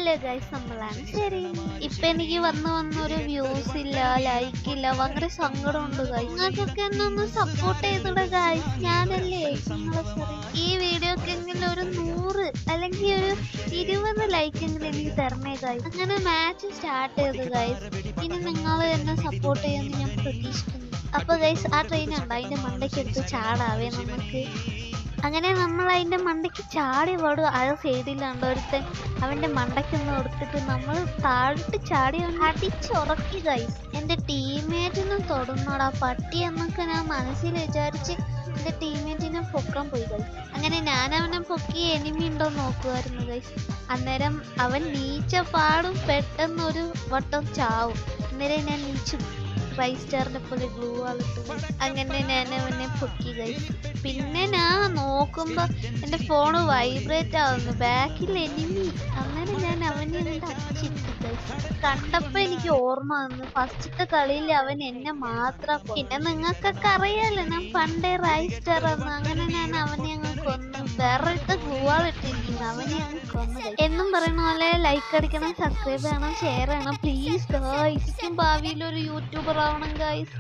Hello guys, നമ്മളാണ് ശരി. ഇപ്പൊ എനിക്ക് വന്നൊരു വ്യൂസ് ഇല്ല, ലൈക്ക് ഇല്ല, ഭയങ്കര സങ്കടമുണ്ട് ഗൈസ്. നിങ്ങൾക്കൊക്കെ എന്നെ ഒന്ന് സപ്പോർട്ട് ചെയ്തിട ഗൈസ്. ഞാനല്ലേ നിങ്ങളെ ശരി. ഈ വീഡിയോക്കെങ്കിലും ഒരു 100 അല്ലെങ്കിൽ ഒരു 20 ലൈക്ക് എങ്കിലും എനിക്ക് തരണേ ഗൈസ്. അങ്ങനെ മാച്ച് സ്റ്റാർട്ട് ചെയ്തു ഗൈസ്. ഇനി നിങ്ങൾ എന്നെ സപ്പോർട്ട് ചെയ്യുമെന്ന് ഞാൻ പ്രതീക്ഷിക്കുന്നു. അപ്പൊ ഗൈസ്, ആ ട്രെയിൻ ഉണ്ട്, അതിന്റെ മണ്ടയ്ക്ക് എടുത്ത് ചാടാവേ നമുക്ക്. അങ്ങനെ നമ്മൾ അതിന്റെ മണ്ടയ്ക്ക് ചാടി പാടും. ആ സൈഡിലുണ്ട് ഒരുത്തൻ, അവന്റെ മണ്ടയ്ക്കൊന്ന് കൊടുത്തിട്ട് നമ്മൾ താഴോട്ട് ചാടി അടിച്ചുറക്കി ഗൈസ്. എന്റെ ടീംമേറ്റിനും തൊടുന്നോടാ പട്ടി എന്നൊക്കെ ഞാൻ മനസ്സിൽ വിചാരിച്ച് എന്റെ ടീംമേറ്റിനെ പൊക്കാൻ പോയി ഗൈസ്. അങ്ങനെ ഞാൻ അവനെ പൊക്കി എനിമി ഉണ്ടോ നോക്കുമായിരുന്നു ഗൈസ്. അന്നേരം അവൻ നീച്ച പാടും പെട്ടെന്ന് ഒരു വട്ടം ചാവും. അന്നേരം ഞാൻ നീച്ചു റൈസ്റ്റാറിനെ പോലെ ഗ്ലൂ ആളിട്ടു. അങ്ങനെ ഞാൻ അവനെ പൊക്കി ഗൈസ്. പിന്നെ ഞാൻ നോക്കുമ്പോ എന്റെ ഫോണ് വൈബ്രേറ്റ് ആവുന്നു, ബാക്കിൽ എനിമി. അന്നേരം ഞാൻ അവനെ അടിച്ചിട്ടു ഗൈസ്. കണ്ടപ്പോ എനിക്ക് ഓർമ്മ വന്നു ഫസ്റ്റത്തെ കളിയിൽ അവൻ എന്നെ മാത്രം. പിന്നെ നിങ്ങൾക്കൊക്കെ അറിയാലോ ഞാൻ പണ്ടേ റൈസ്റ്റാർ ആയിരുന്നു. അങ്ങനെ ഞാൻ അവനെ അങ്ങ് കൊന്നു, വേറെ ഇട്ട് ഗ്ലൂ ആളിട്ടിരിക്കുന്നു, അവനെ അങ്ങ് കൊന്നു. എന്നും പറയുന്ന പോലെ ലൈക്ക് അടിക്കണം, സബ്സ്ക്രൈബ് ചെയ്യണം, ഷെയർ ചെയ്യണം പ്ലീസ് ഗൈസ്. ഭാവിയിൽ ഒരു യൂട്യൂബർ ആവണം ഗൈസ്.